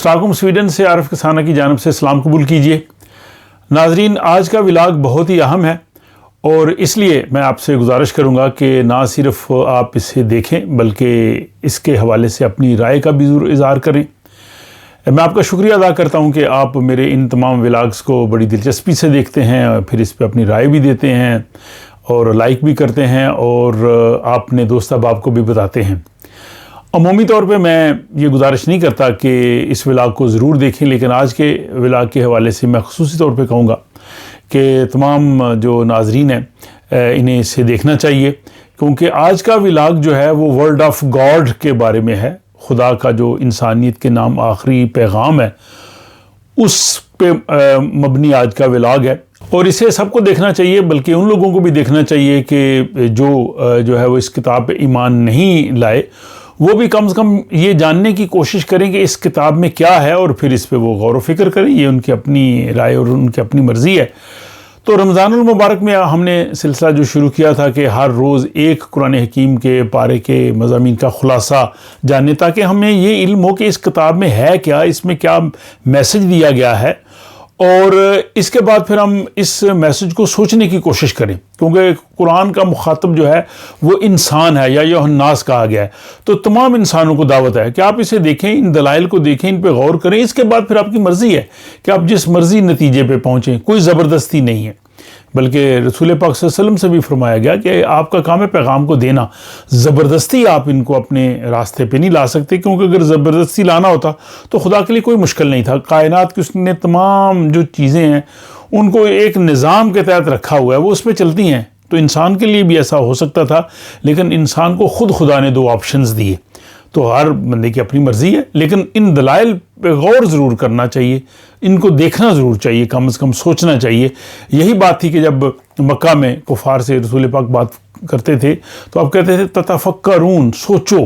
اسٹاکہولم Sweden سے عارف کسانہ کی جانب سے سلام قبول کیجیے۔ ناظرین، آج کا ولاگ بہت ہی اہم ہے اور اس لیے میں آپ سے گزارش کروں گا کہ نہ صرف آپ اسے دیکھیں بلکہ اس کے حوالے سے اپنی رائے کا بھی ضرور اظہار کریں۔ میں آپ کا شکریہ ادا کرتا ہوں کہ آپ میرے ان تمام ولاگز کو بڑی دلچسپی سے دیکھتے ہیں اور پھر اس پہ اپنی رائے بھی دیتے ہیں اور لائک بھی کرتے ہیں اور آپ اپنے دوست احباب کو بھی بتاتے ہیں۔ عمومی طور پہ میں یہ گزارش نہیں کرتا کہ اس ولاگ کو ضرور دیکھیں، لیکن آج کے ولاگ کے حوالے سے میں خصوصی طور پہ کہوں گا کہ تمام جو ناظرین ہیں انہیں اسے دیکھنا چاہیے، کیونکہ آج کا ولاگ جو ہے وہ ورڈ آف گاڈ کے بارے میں ہے۔ خدا کا جو انسانیت کے نام آخری پیغام ہے اس پہ مبنی آج کا ولاگ ہے، اور اسے سب کو دیکھنا چاہیے، بلکہ ان لوگوں کو بھی دیکھنا چاہیے کہ جو ہے وہ اس کتاب پہ ایمان نہیں لائے، وہ بھی کم از کم یہ جاننے کی کوشش کریں کہ اس کتاب میں کیا ہے اور پھر اس پہ وہ غور و فکر کریں۔ یہ ان کی اپنی رائے اور ان کی اپنی مرضی ہے۔ تو رمضان المبارک میں ہم نے سلسلہ جو شروع کیا تھا کہ ہر روز ایک قرآن حکیم کے پارے کے مضامین کا خلاصہ جانیں، تاکہ ہمیں یہ علم ہو کہ اس کتاب میں ہے کیا، اس میں کیا میسج دیا گیا ہے، اور اس کے بعد پھر ہم اس میسج کو سوچنے کی کوشش کریں، کیونکہ قرآن کا مخاطب جو ہے وہ انسان ہے، یا ایھا الناس کہا گیا ہے۔ تو تمام انسانوں کو دعوت ہے کہ آپ اسے دیکھیں، ان دلائل کو دیکھیں، ان پہ غور کریں، اس کے بعد پھر آپ کی مرضی ہے کہ آپ جس مرضی نتیجے پہ پہنچیں۔ کوئی زبردستی نہیں ہے، بلکہ رسول پاک صلی اللہ علیہ وسلم سے بھی فرمایا گیا کہ آپ کا کام ہے پیغام کو دینا، زبردستی آپ ان کو اپنے راستے پہ نہیں لا سکتے، کیونکہ اگر زبردستی لانا ہوتا تو خدا کے لیے کوئی مشکل نہیں تھا۔ کائنات کی اس نے تمام جو چیزیں ہیں ان کو ایک نظام کے تحت رکھا ہوا ہے، وہ اس پہ چلتی ہیں، تو انسان کے لیے بھی ایسا ہو سکتا تھا، لیکن انسان کو خود خدا نے 2 آپشنز دیے۔ تو ہر بندے کی اپنی مرضی ہے، لیکن ان دلائل پہ غور ضرور کرنا چاہیے، ان کو دیکھنا ضرور چاہیے، کم از کم سوچنا چاہیے۔ یہی بات تھی کہ جب مکہ میں کفار سے رسول پاک بات کرتے تھے تو آپ کہتے تھے تتفکرون، سوچو۔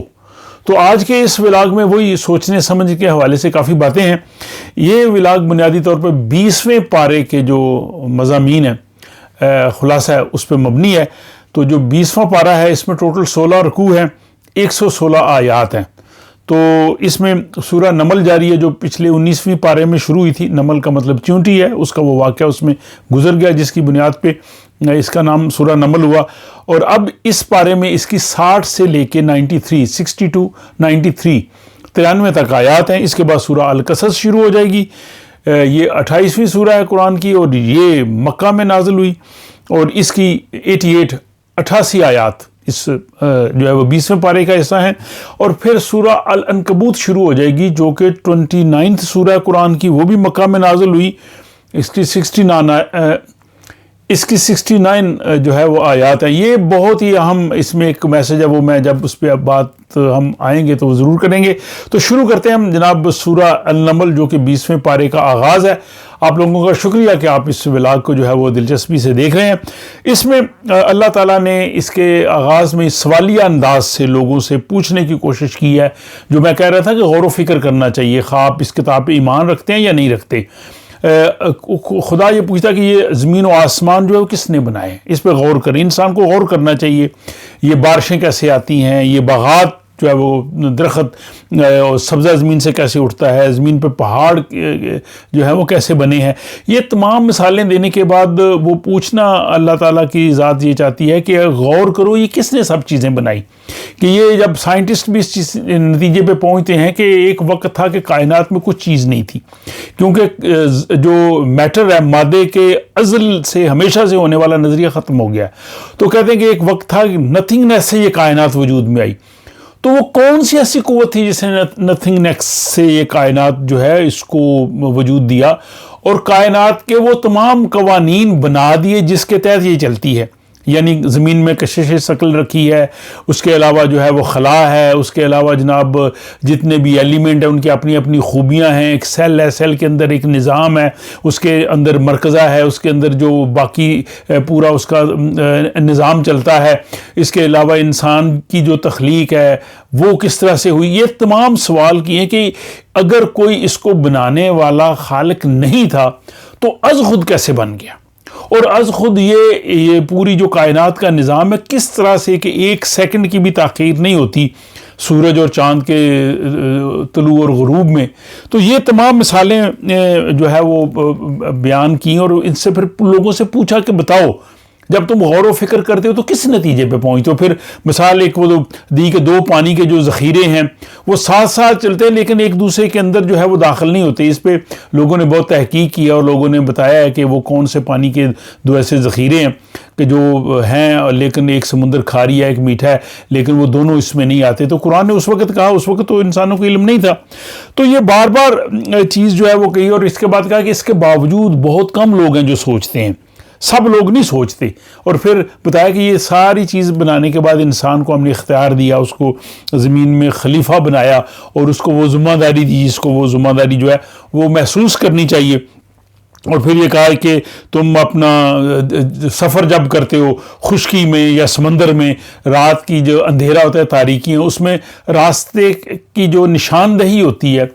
تو آج کے اس ولاگ میں وہی سوچنے سمجھ کے حوالے سے کافی باتیں ہیں۔ یہ ولاگ بنیادی طور پہ 20ویں پارے کے جو مضامین ہیں، خلاصہ ہے، اس پہ مبنی ہے۔ تو جو 20واں پارہ ہے اس میں ٹوٹل 16 رکوع ہیں، 116 آیات ہیں۔ تو اس میں سورہ نمل جاری ہے جو پچھلے 19ویں پارے میں شروع ہوئی تھی۔ نمل کا مطلب چیونٹی ہے، اس کا وہ واقعہ اس میں گزر گیا جس کی بنیاد پہ اس کا نام سورہ نمل ہوا، اور اب اس پارے میں اس کی 60 سے لے کے 93 62 93 93 تک آیات ہیں۔ اس کے بعد سورہ القصص شروع ہو جائے گی۔ یہ 28ویں سورہ ہے قرآن کی، اور یہ مکہ میں نازل ہوئی، اور اس کی 88 آیات اس جو ہے وہ 20ویں پارے کا حصہ ہیں۔ اور پھر سورہ العنکبوت شروع ہو جائے گی جو کہ 29 سورہ قرآن کی، وہ بھی مکہ میں نازل ہوئی۔ اس کی 69 جو ہے وہ آیات ہیں۔ یہ بہت ہی اہم اس میں ایک میسج ہے، وہ میں جب اس پہ بات ہم آئیں گے تو وہ ضرور کریں گے۔ تو شروع کرتے ہیں ہم جناب سورہ النمل جو کہ 20ویں پارے کا آغاز ہے۔ آپ لوگوں کا شکریہ کہ آپ اس ولاگ کو جو ہے وہ دلچسپی سے دیکھ رہے ہیں۔ اس میں اللہ تعالیٰ نے اس کے آغاز میں سوالیہ انداز سے لوگوں سے پوچھنے کی کوشش کی ہے، جو میں کہہ رہا تھا کہ غور و فکر کرنا چاہیے، خواہ آپ اس کتاب پہ ایمان رکھتے ہیں یا نہیں رکھتے۔ خدا یہ پوچھتا کہ یہ زمین و آسمان جو ہے وہ کس نے بنائے، اس پہ غور کریں۔ انسان کو غور کرنا چاہیے، یہ بارشیں کیسے آتی ہیں، یہ باغات جو ہے وہ درخت سبزہ زمین سے کیسے اٹھتا ہے، زمین پہ پہاڑ جو ہے وہ کیسے بنے ہیں۔ یہ تمام مثالیں دینے کے بعد وہ پوچھنا اللہ تعالیٰ کی ذات یہ چاہتی ہے کہ غور کرو یہ کس نے سب چیزیں بنائی۔ کہ یہ جب سائنٹسٹ بھی اس چیز نتیجے پہ پہنچتے ہیں کہ ایک وقت تھا کہ کائنات میں کچھ چیز نہیں تھی، کیونکہ جو میٹر ہے، مادے کے ازل سے ہمیشہ سے ہونے والا نظریہ ختم ہو گیا۔ تو کہتے ہیں کہ ایک وقت تھا کہ نتھنگنیس سے یہ کائنات وجود میں آئی۔ تو وہ کون سی ایسی قوت تھی جس نے نتھنگنیس سے یہ کائنات جو ہے اس کو وجود دیا، اور کائنات کے وہ تمام قوانین بنا دیے جس کے تحت یہ چلتی ہے۔ یعنی زمین میں کشش ثقل رکھی ہے، اس کے علاوہ جو ہے وہ خلا ہے، اس کے علاوہ جناب جتنے بھی ایلیمنٹ ہیں ان کی اپنی اپنی خوبیاں ہیں۔ ایک سیل ہے، سیل کے اندر ایک نظام ہے، اس کے اندر مرکزہ ہے، اس کے اندر جو باقی پورا اس کا نظام چلتا ہے۔ اس کے علاوہ انسان کی جو تخلیق ہے وہ کس طرح سے ہوئی۔ یہ تمام سوال کیے کہ اگر کوئی اس کو بنانے والا خالق نہیں تھا تو از خود کیسے بن گیا، اور از خود یہ پوری جو کائنات کا نظام ہے کس طرح سے کہ 1 سیکنڈ کی بھی تاخیر نہیں ہوتی سورج اور چاند کے طلوع اور غروب میں. تو یہ تمام مثالیں جو ہے وہ بیان کی اور ان سے پھر لوگوں سے پوچھا کہ بتاؤ جب تم غور و فکر کرتے ہو تو کس نتیجے پہ پہنچتے ہو. پھر مثال ایک وہ دی کہ 2 پانی کے جو ذخیرے ہیں وہ ساتھ ساتھ چلتے ہیں لیکن ایک دوسرے کے اندر جو ہے وہ داخل نہیں ہوتے. اس پہ لوگوں نے بہت تحقیق کیا اور لوگوں نے بتایا ہے کہ وہ کون سے پانی کے 2 ایسے ذخیرے ہیں کہ جو ہیں لیکن ایک سمندر کھاری ہے ایک میٹھا ہے لیکن وہ دونوں اس میں نہیں آتے. تو قرآن نے اس وقت کہا, اس وقت تو انسانوں کو علم نہیں تھا. تو یہ بار بار چیز جو ہے وہ کہی اور اس کے بعد کہا کہ اس کے باوجود بہت کم لوگ ہیں جو سوچتے ہیں, سب لوگ نہیں سوچتے. اور پھر بتایا کہ یہ ساری چیز بنانے کے بعد انسان کو ہم نے اختیار دیا, اس کو زمین میں خلیفہ بنایا اور اس کو وہ ذمہ داری دی جس کو وہ ذمہ داری جو ہے وہ محسوس کرنی چاہیے. اور پھر یہ کہا کہ تم اپنا سفر جب کرتے ہو خشکی میں یا سمندر میں, رات کی جو اندھیرا ہوتا ہے تاریکی ہے اس میں راستے کی جو نشاندہی ہوتی ہے,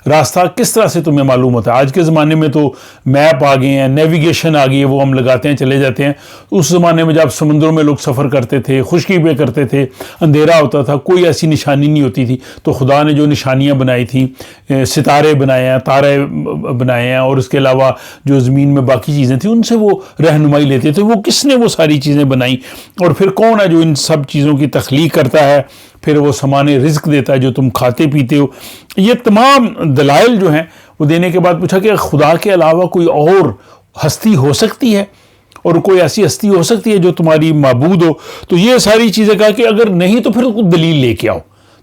راستہ کس طرح سے تمہیں معلوم ہوتا ہے. آج کے زمانے میں تو میپ آ گئے ہیں, نیویگیشن آ گئی ہے, وہ ہم لگاتے ہیں چلے جاتے ہیں. اس زمانے میں جب سمندروں میں لوگ سفر کرتے تھے, خشکی پہ کرتے تھے, اندھیرا ہوتا تھا, کوئی ایسی نشانی نہیں ہوتی تھی, تو خدا نے جو نشانیاں بنائی تھیں, ستارے بنائے ہیں, تارے بنائے ہیں اور اس کے علاوہ جو زمین میں باقی چیزیں تھیں ان سے وہ رہنمائی لیتے تھے. وہ کس نے وہ ساری چیزیں بنائیں اور پھر کون ہے جو ان سب چیزوں کی تخلیق کرتا ہے, پھر وہ سامان رزق دیتا ہے جو تم کھاتے پیتے ہو. یہ تمام دلائل جو ہیں وہ دینے کے بعد پوچھا کہ خدا کے علاوہ کوئی اور ہستی ہو سکتی ہے اور کوئی ایسی ہستی ہو سکتی ہے جو تمہاری معبود ہو. تو یہ ساری چیزیں کہا کہ اگر نہیں تو پھر کوئی دلیل لے کے آؤ.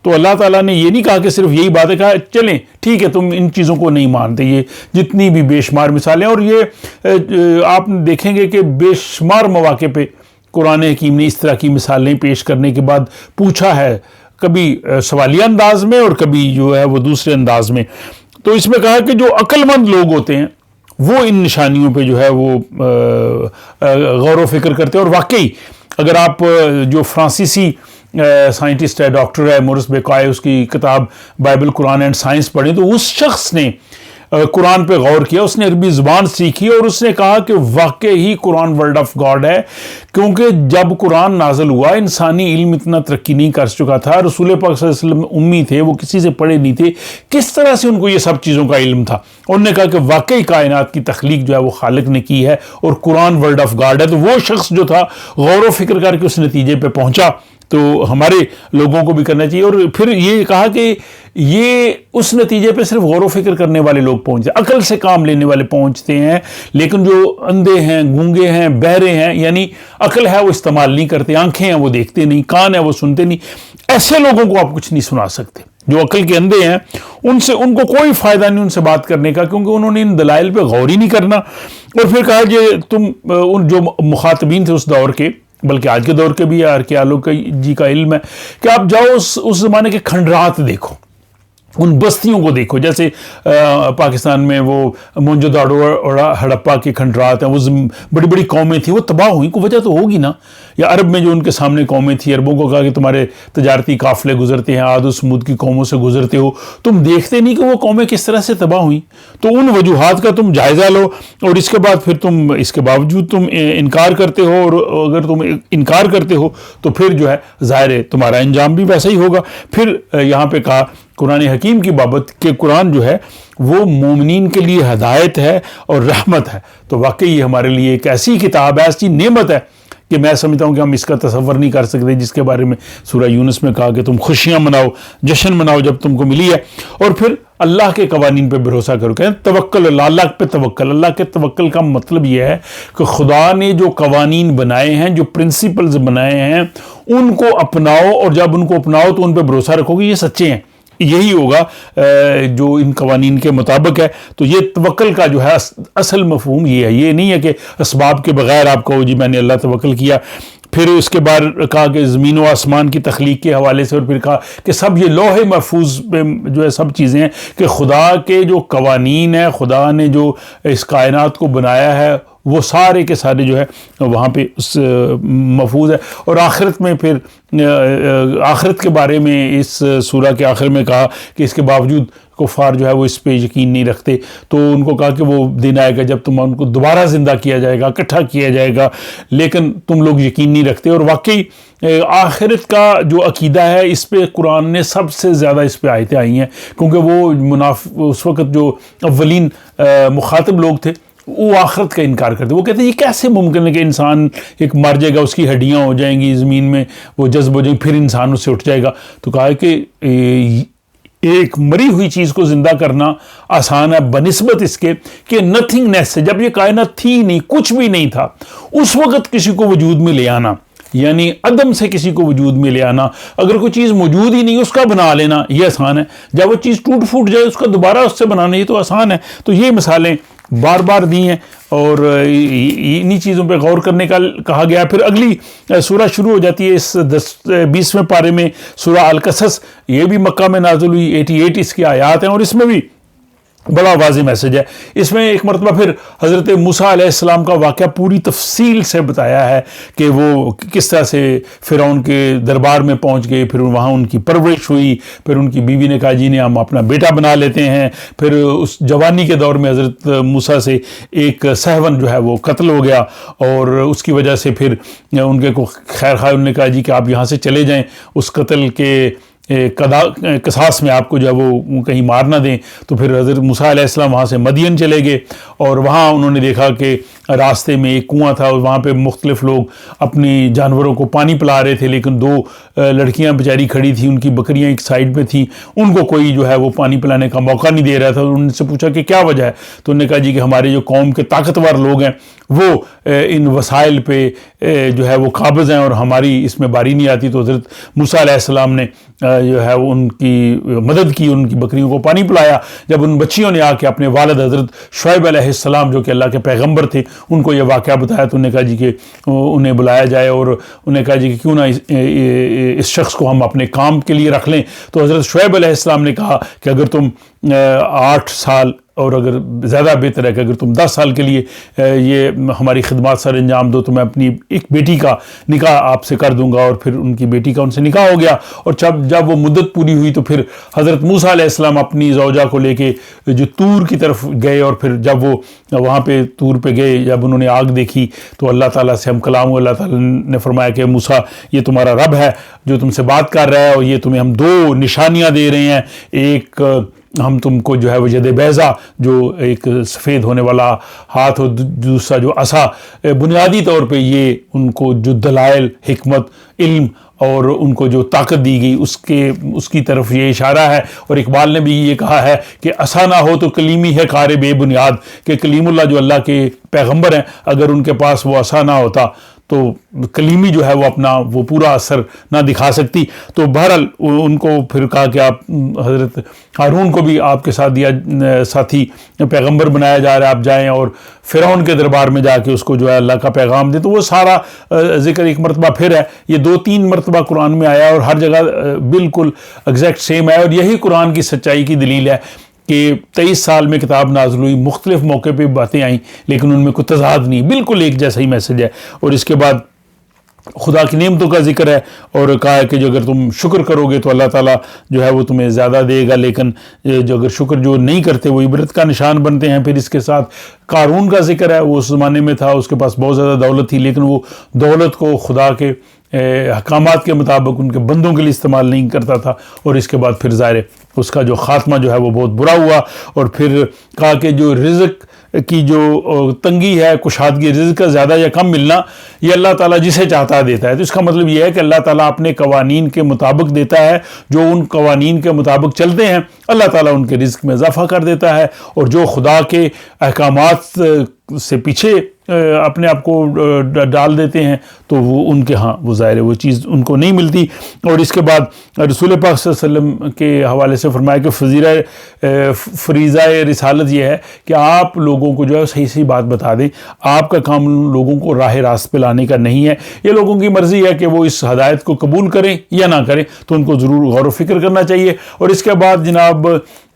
تو اللہ تعالیٰ نے یہ نہیں کہا کہ صرف یہی بات ہے, کہا چلیں ٹھیک ہے تم ان چیزوں کو نہیں مانتے. یہ جتنی بھی بے شمار مثالیں, اور یہ آپ دیکھیں گے کہ بے شمار مواقع پہ قرآن حکیم نے اس طرح کی مثالیں پیش کرنے کے بعد پوچھا ہے, کبھی سوالیہ انداز میں اور کبھی جو ہے وہ دوسرے انداز میں. تو اس میں کہا کہ جو عقل مند لوگ ہوتے ہیں وہ ان نشانیوں پہ جو ہے وہ غور و فکر کرتے ہیں. اور واقعی اگر آپ جو فرانسیسی سائنٹسٹ ہے, ڈاکٹر ہے مورس بیکوائے, اس کی کتاب بائبل قرآن اینڈ سائنس پڑھیں تو اس شخص نے قرآن پہ غور کیا, اس نے عربی زبان سیکھی اور اس نے کہا کہ واقعی ہی قرآن ورڈ آف گاڈ ہے, کیونکہ جب قرآن نازل ہوا انسانی علم اتنا ترقی نہیں کر چکا تھا. رسول پاک صلی اللہ علیہ وسلم امی تھے, وہ کسی سے پڑھے نہیں تھے, کس طرح سے ان کو یہ سب چیزوں کا علم تھا. انہوں نے کہا کہ واقعی کائنات کی تخلیق جو ہے وہ خالق نے کی ہے اور قرآن ورڈ آف گاڈ ہے. تو وہ شخص جو تھا غور و فکر کر کے اس نتیجے پہ پہنچا. تو ہمارے لوگوں کو بھی کرنا چاہیے. اور پھر یہ کہا کہ یہ اس نتیجے پہ صرف غور و فکر کرنے والے لوگ پہنچتے ہیں, عقل سے کام لینے والے پہنچتے ہیں, لیکن جو اندھے ہیں, گونگے ہیں, بہرے ہیں, یعنی عقل ہے وہ استعمال نہیں کرتے, آنکھیں ہیں وہ دیکھتے نہیں, کان ہے وہ سنتے نہیں, ایسے لوگوں کو آپ کچھ نہیں سنا سکتے. جو عقل کے اندھے ہیں ان کو کوئی فائدہ نہیں ان سے بات کرنے کا, کیونکہ انہوں نے ان دلائل پہ غور ہی نہیں کرنا. اور پھر کہا کہ تم ان جو مخاطبین تھے اس دور کے, بلکہ آج کے دور کے بھی آرکیالوجی کا علم ہے, کہ آپ جاؤ اس زمانے کے کھنڈرات دیکھو, ان بستیوں کو دیکھو. جیسے پاکستان میں وہ موہنجو داڑو اور ہڑپا کے کھنڈرات ہیں, وہ بڑی بڑی قومیں تھیں, وہ تباہ ہوئیں, کوئی وجہ تو ہوگی نا. یا عرب میں جو ان کے سامنے قومیں تھیں, عربوں کو کہا کہ تمہارے تجارتی قافلے گزرتے ہیں, عاد و سمود کی قوموں سے گزرتے ہو, تم دیکھتے نہیں کہ وہ قومیں کس طرح سے تباہ ہوئیں. تو ان وجوہات کا تم جائزہ لو اور اس کے بعد پھر تم اس کے باوجود تم انکار کرتے ہو, اور اگر تم انکار کرتے ہو تو پھر جو ہے ظاہر ہے تمہارا انجام بھی ویسا ہی ہوگا. پھر یہاں پہ کہا قرآن حکیم کی بابت کہ قرآن جو ہے وہ مومنین کے لیے ہدایت ہے اور رحمت ہے. تو واقعی یہ ہمارے لیے ایک ایسی کتاب ہے, ایسی نعمت ہے کہ میں سمجھتا ہوں کہ ہم اس کا تصور نہیں کر سکتے, جس کے بارے میں سورہ یونس میں کہا کہ تم خوشیاں مناؤ, جشن مناؤ جب تم کو ملی ہے. اور پھر اللہ کے قوانین پہ بھروسہ کرو, کہیں توکل اللہ پہ توکل. اللہ کے توکل کا مطلب یہ ہے کہ خدا نے جو قوانین بنائے ہیں, جو پرنسپلز بنائے ہیں, ان کو اپناؤ, اور جب ان کو اپناؤ تو ان پہ بھروسہ رکھو گے یہ سچے ہیں, یہی ہوگا جو ان قوانین کے مطابق ہے. تو یہ توکل کا جو ہے اصل مفہوم یہ ہے. یہ نہیں ہے کہ اسباب کے بغیر آپ کہو جی میں نے اللہ توکل کیا. پھر اس کے بعد کہا کہ زمین و آسمان کی تخلیق کے حوالے سے, اور پھر کہا کہ سب یہ لوح محفوظ پہ جو ہے سب چیزیں ہیں, کہ خدا کے جو قوانین ہیں, خدا نے جو اس کائنات کو بنایا ہے, وہ سارے کے سارے جو ہے وہاں پہ اس محفوظ ہے. اور آخرت میں پھر آخرت کے بارے میں اس سورہ کے آخر میں کہا کہ اس کے باوجود کفار جو ہے وہ اس پہ یقین نہیں رکھتے، تو ان کو کہا کہ وہ دن آئے گا جب تم ان کو دوبارہ زندہ کیا جائے گا، اکٹھا کیا جائے گا، لیکن تم لوگ یقین نہیں رکھتے۔ اور واقعی آخرت کا جو عقیدہ ہے اس پہ قرآن نے سب سے زیادہ اس پہ آیتیں آئی ہیں، کیونکہ وہ اس وقت جو اولین مخاطب لوگ تھے وہ آخرت کا انکار کرتے، وہ کہتے ہیں یہ کیسے ممکن ہے کہ انسان ایک مر جائے گا، اس کی ہڈیاں ہو جائیں گی زمین میں، وہ جذب ہو جائیں گی، پھر انسان اس سے اٹھ جائے گا۔ تو کہا ہے کہ ایک مری ہوئی چیز کو زندہ کرنا آسان ہے بنسبت اس کے کہ نتھنگنیس سے، جب یہ کائنات تھی نہیں، کچھ بھی نہیں تھا، اس وقت کسی کو وجود میں لے آنا، یعنی عدم سے کسی کو وجود میں لے آنا، اگر کوئی چیز موجود ہی نہیں اس کا بنا لینا یہ آسان ہے، جب وہ چیز ٹوٹ پھوٹ جائے اس کا دوبارہ اس سے بنانا یہ تو آسان ہے۔ تو یہ مثالیں بار بار دی ہیں اور انہی چیزوں پہ غور کرنے کا کہا گیا۔ پھر اگلی سورہ شروع ہو جاتی ہے اس 20ویں پارے میں، سورہ القصص، یہ بھی مکہ میں نازل ہوئی، 88 اس کی آیات ہیں، اور اس میں بھی بڑا واضح میسج ہے۔ اس میں ایک مرتبہ پھر حضرت موسیٰ علیہ السلام کا واقعہ پوری تفصیل سے بتایا ہے کہ وہ کس طرح سے فرعون کے دربار میں پہنچ گئے، پھر وہاں ان کی پرورش ہوئی، پھر ان کی بیوی نے کہا جی نے ہم اپنا بیٹا بنا لیتے ہیں، پھر اس جوانی کے دور میں حضرت موسیٰ سے ایک سہون جو ہے وہ قتل ہو گیا، اور اس کی وجہ سے پھر ان کے کو خیر خواہ انہوں نے کہا جی کہ آپ یہاں سے چلے جائیں، اس قتل کے قصاص میں آپ کو جو ہے وہ کہیں مار نہ دیں۔ تو پھر حضرت موسیٰ علیہ السلام وہاں سے مدین چلے گئے، اور وہاں انہوں نے دیکھا کہ راستے میں ایک کنواں تھا، اور وہاں پہ مختلف لوگ اپنی جانوروں کو پانی پلا رہے تھے، لیکن 2 لڑکیاں بیچاری کھڑی تھیں، ان کی بکریاں ایک سائیڈ پہ تھیں، ان کو کوئی جو ہے وہ پانی پلانے کا موقع نہیں دے رہا تھا۔ انہوں نے سے پوچھا کہ کیا وجہ ہے، تو انہوں نے کہا جی کہ ہمارے جو قوم کے طاقتور لوگ ہیں وہ ان وسائل پہ جو ہے وہ قابض ہیں اور ہماری اس میں باری نہیں آتی۔ تو حضرت موسیٰ علیہ السلام نے جو ہے وہ ان کی مدد کی، ان کی بکریوں کو پانی پلایا۔ جب ان بچیوں نے آ کے اپنے والد حضرت شعیب علیہ السلام جو کہ اللہ کے پیغمبر تھے ان کو یہ واقعہ بتایا، تو انہوں نے کہا جی کہ انہیں بلایا جائے، اور انہوں نے کہا جی کہ کیوں نہ اس شخص کو ہم اپنے کام کے لیے رکھ لیں۔ تو حضرت شعیب علیہ السلام نے کہا کہ اگر تم 8 سال، اور اگر زیادہ بہتر ہے کہ اگر تم 10 سال کے لیے یہ ہماری خدمات سر انجام دو تو میں اپنی ایک بیٹی کا نکاح آپ سے کر دوں گا۔ اور پھر ان کی بیٹی کا ان سے نکاح ہو گیا، اور جب وہ مدت پوری ہوئی تو پھر حضرت موسیٰ علیہ السلام اپنی زوجہ کو لے کے جو طور کی طرف گئے، اور پھر جب وہ وہاں پہ طور پہ گئے، جب انہوں نے آگ دیکھی تو اللہ تعالیٰ سے ہم کلام ہوئے، اللہ تعالیٰ نے فرمایا کہ موسیٰ یہ تمہارا رب ہے جو تم سے بات کر رہا ہے، اور یہ تمہیں ہم 2 نشانیاں دے رہے ہیں، ایک ہم تم کو جو ہے وہ ید بیضا جو ایک سفید ہونے والا ہاتھ، اور دوسرا جو عصا، بنیادی طور پہ یہ ان کو جو دلائل، حکمت، علم اور ان کو جو طاقت دی گئی اس کی طرف یہ اشارہ ہے۔ اور اقبال نے بھی یہ کہا ہے کہ عصا نہ ہو تو کلیمی ہے کار بے بنیاد، کہ کلیم اللہ جو اللہ کے پیغمبر ہیں اگر ان کے پاس وہ عصا نہ ہوتا تو کلیمی جو ہے وہ اپنا وہ پورا اثر نہ دکھا سکتی۔ تو بہرحال ان کو پھر کہا کہ آپ حضرت ہارون کو بھی آپ کے ساتھ دیا ساتھی پیغمبر بنایا جا رہا ہے، آپ جائیں اور فرعون کے دربار میں جا کے اس کو جو ہے اللہ کا پیغام دیں۔ تو وہ سارا ذکر ایک مرتبہ پھر ہے، یہ 2-3 مرتبہ قرآن میں آیا، اور ہر جگہ بالکل ایگزیکٹ سیم ہے، اور یہی قرآن کی سچائی کی دلیل ہے کہ 23 سال میں کتاب نازل ہوئی، مختلف موقع پہ باتیں آئیں لیکن ان میں کوئی تضاد نہیں، بالکل ایک جیسا ہی میسج ہے۔ اور اس کے بعد خدا کی نعمتوں کا ذکر ہے، اور کہا ہے کہ جو اگر تم شکر کرو گے تو اللہ تعالیٰ جو ہے وہ تمہیں زیادہ دے گا، لیکن جو اگر شکر جو نہیں کرتے وہ عبرت کا نشان بنتے ہیں۔ پھر اس کے ساتھ قارون کا ذکر ہے، وہ اس زمانے میں تھا، اس کے پاس بہت زیادہ دولت تھی، لیکن وہ دولت کو خدا کے احکامات کے مطابق ان کے بندوں کے لیے استعمال نہیں کرتا تھا، اور اس کے بعد پھر ظاہر اس کا جو خاتمہ جو ہے وہ بہت برا ہوا۔ اور پھر کہا کہ جو رزق کی جو تنگی ہے، کشادگی، رزق کا زیادہ یا کم ملنا، یہ اللہ تعالیٰ جسے چاہتا ہے دیتا ہے۔ تو اس کا مطلب یہ ہے کہ اللہ تعالیٰ اپنے قوانین کے مطابق دیتا ہے، جو ان قوانین کے مطابق چلتے ہیں اللہ تعالیٰ ان کے رزق میں اضافہ کر دیتا ہے، اور جو خدا کے احکامات سے پیچھے اپنے آپ کو ڈال دیتے ہیں تو وہ ان کے ہاں وہ ظاہر ہے وہ چیز ان کو نہیں ملتی۔ اور اس کے بعد رسول پاک صلی اللہ علیہ وسلم کے حوالے سے فرمایا کہ فریضہ رسالت یہ ہے کہ آپ لوگوں کو جو ہے صحیح بات بتا دیں، آپ کا کام لوگوں کو راہ راست پہ لانے کا نہیں ہے، یہ لوگوں کی مرضی ہے کہ وہ اس ہدایت کو قبول کریں یا نہ کریں، تو ان کو ضرور غور و فکر کرنا چاہیے۔ اور اس کے بعد جناب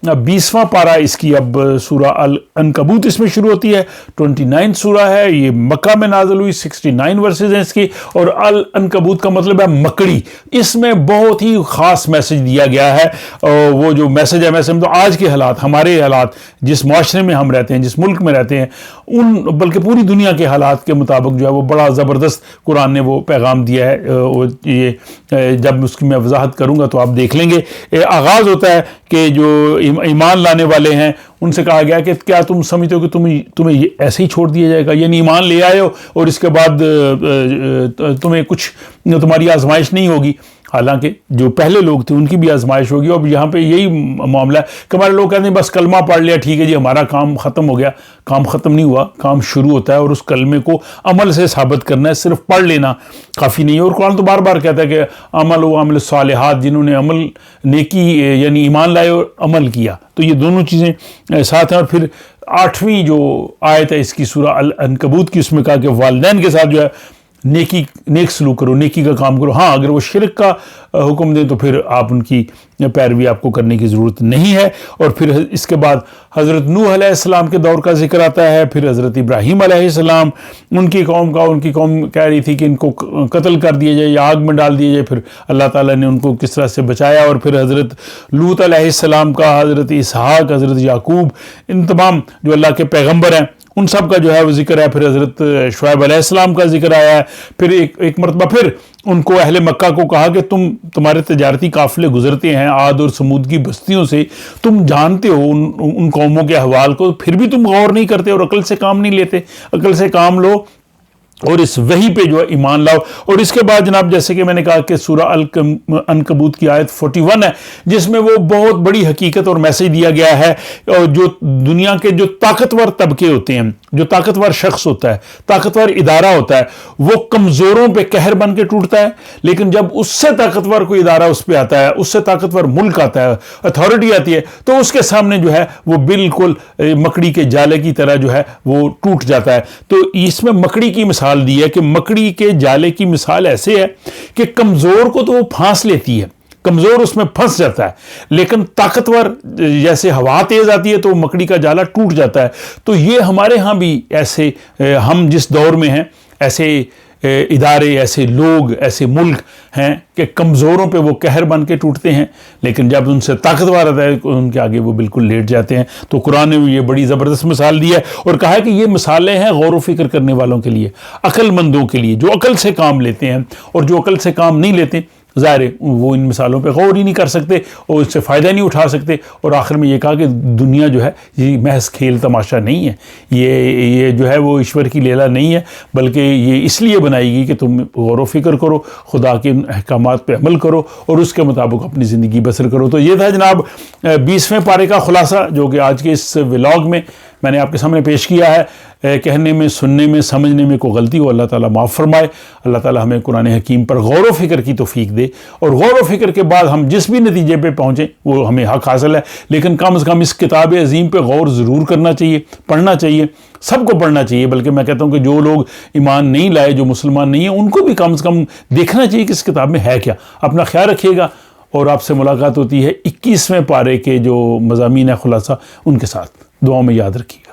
20واں پارہ اس کی اب سورہ العنکبوت اس میں شروع ہوتی ہے، 29 سورہ ہے، یہ مکہ میں نازل ہوئی، 69 ورسز ہیں اس کی، اور العنکبوت کا مطلب ہے مکڑی۔ اس میں بہت ہی خاص میسج دیا گیا ہے، وہ جو میسج ہے، میں سمجھتا ہوں آج کے حالات، ہمارے حالات، جس معاشرے میں ہم رہتے ہیں، جس ملک میں رہتے ہیں، بلکہ پوری دنیا کے حالات کے مطابق جو ہے وہ بڑا زبردست قرآن نے وہ پیغام دیا ہے۔ یہ جب اس کی میں وضاحت کروں گا تو آپ دیکھ لیں گے۔ آغاز ہوتا ہے کہ جو ایمان لانے والے ہیں ان سے کہا گیا کہ کیا تم سمجھتے ہو کہ تمہیں ایسے ہی چھوڑ دیا جائے گا، یعنی ایمان لے آئے ہو اور اس کے بعد تمہیں کچھ تمہاری آزمائش نہیں ہوگی؟ حالانکہ جو پہلے لوگ تھے ان کی بھی آزمائش ہوگی، اور یہاں پہ یہی معاملہ ہے کہ ہمارے لوگ کہتے ہیں بس کلمہ پڑھ لیا ٹھیک ہے جی ہمارا کام ختم ہو گیا۔ کام ختم نہیں ہوا، کام شروع ہوتا ہے، اور اس کلمے کو عمل سے ثابت کرنا ہے، صرف پڑھ لینا کافی نہیں ہے۔ اور قرآن تو بار بار کہتا ہے کہ عمل و عمل صالحات، جنہوں نے عمل نیکی یعنی ایمان لائے اور عمل کیا، تو یہ دونوں چیزیں ساتھ ہیں۔ اور پھر 8ویں جو آیت ہے اس کی سورہ العنکبوت کی، اس میں کہا کہ والدین کے ساتھ جو ہے نیک سلوک کرو، نیکی کا کام کرو۔ ہاں اگر وہ شرک کا حکم دیں تو پھر آپ ان کی پیروی آپ کو کرنے کی ضرورت نہیں ہے۔ اور پھر اس کے بعد حضرت نوح علیہ السلام کے دور کا ذکر آتا ہے، پھر حضرت ابراہیم علیہ السلام، ان کی قوم کہہ رہی تھی کہ ان کو قتل کر دیا جائے یا آگ میں ڈال دیا جائے، پھر اللہ تعالیٰ نے ان کو کس طرح سے بچایا۔ اور پھر حضرت لوط علیہ السلام کا، حضرت اسحاق، حضرت یعقوب، ان تمام جو اللہ کے پیغمبر ہیں ان سب کا جو ہے وہ ذکر ہے۔ پھر حضرت شعیب علیہ السلام کا ذکر آیا ہے۔ پھر ایک مرتبہ پھر ان کو اہل مکہ کو کہا کہ تمہارے تجارتی قافلے گزرتے ہیں عاد اور سمود کی بستیوں سے، تم جانتے ہو ان قوموں کے احوال کو، پھر بھی تم غور نہیں کرتے اور عقل سے کام نہیں لیتے۔ عقل سے کام لو اور اس وحی پہ جو ہے ایمان لاؤ۔ اور اس کے بعد جناب جیسے کہ میں نے کہا کہ سورہ العنکبوت کی آیت 41 ہے، جس میں وہ بہت بڑی حقیقت اور میسج دیا گیا ہے، اور جو دنیا کے جو طاقتور طبقے ہوتے ہیں، جو طاقتور شخص ہوتا ہے، طاقتور ادارہ ہوتا ہے، وہ کمزوروں پہ قہر بن کے ٹوٹتا ہے، لیکن جب اس سے طاقتور کوئی ادارہ اس پہ آتا ہے، اس سے طاقتور ملک آتا ہے، اتھارٹی آتی ہے، تو اس کے سامنے جو ہے وہ بالکل مکڑی کے جالے کی طرح جو ہے وہ ٹوٹ جاتا ہے۔ تو اس میں مکڑی کی مثال دی ہے کہ مکڑی کے جالے کی مثال ایسے ہے کہ کمزور کو تو وہ پھانس لیتی ہے، کمزور اس میں پھنس جاتا ہے، لیکن طاقتور جیسے ہوا تیز آتی ہے تو مکڑی کا جالا ٹوٹ جاتا ہے۔ تو یہ ہمارے ہاں بھی ایسے، ہم جس دور میں ہیں ایسے ادارے، ایسے لوگ، ایسے ملک ہیں کہ کمزوروں پہ وہ قہر بن کے ٹوٹتے ہیں، لیکن جب ان سے طاقتور آتا ہے ان کے آگے وہ بالکل لیٹ جاتے ہیں۔ تو قرآن نے یہ بڑی زبردست مثال دی ہے اور کہا ہے کہ یہ مثالیں ہیں غور و فکر کرنے والوں کے لیے، عقل مندوں کے لیے، جو عقل سے کام لیتے ہیں، اور جو عقل سے کام نہیں لیتے ظاہر ہے وہ ان مثالوں پہ غور ہی نہیں کر سکتے اور اس سے فائدہ نہیں اٹھا سکتے۔ اور آخر میں یہ کہا کہ دنیا جو ہے یہ محض کھیل تماشا نہیں ہے، یہ جو ہے وہ ایشور کی لیلا نہیں ہے، بلکہ یہ اس لیے بنائی گئی کہ تم غور و فکر کرو، خدا کے احکامات پہ عمل کرو اور اس کے مطابق اپنی زندگی بسر کرو۔ تو یہ تھا جناب 20ویں پارے کا خلاصہ، جو کہ آج کے اس ولاگ میں میں نے آپ کے سامنے پیش کیا ہے۔ کہنے میں، سننے میں، سمجھنے میں کوئی غلطی ہو اللہ تعالیٰ معاف فرمائے۔ اللہ تعالیٰ ہمیں قرآن حکیم پر غور و فکر کی توفیق دے، اور غور و فکر کے بعد ہم جس بھی نتیجے پہ پہنچیں وہ ہمیں حق حاصل ہے، لیکن کم از کم اس کتاب عظیم پہ غور ضرور کرنا چاہیے، پڑھنا چاہیے، سب کو پڑھنا چاہیے۔ بلکہ میں کہتا ہوں کہ جو لوگ ایمان نہیں لائے، جو مسلمان نہیں ہیں، ان کو بھی کم از کم دیکھنا چاہیے کہ اس کتاب میں ہے کیا۔ اپنا خیال رکھیے گا، اور آپ سے ملاقات ہوتی ہے 21ویں پارے کے جو مضامین ہے خلاصہ ان کے ساتھ۔ دعاؤں میں یاد رکھیے۔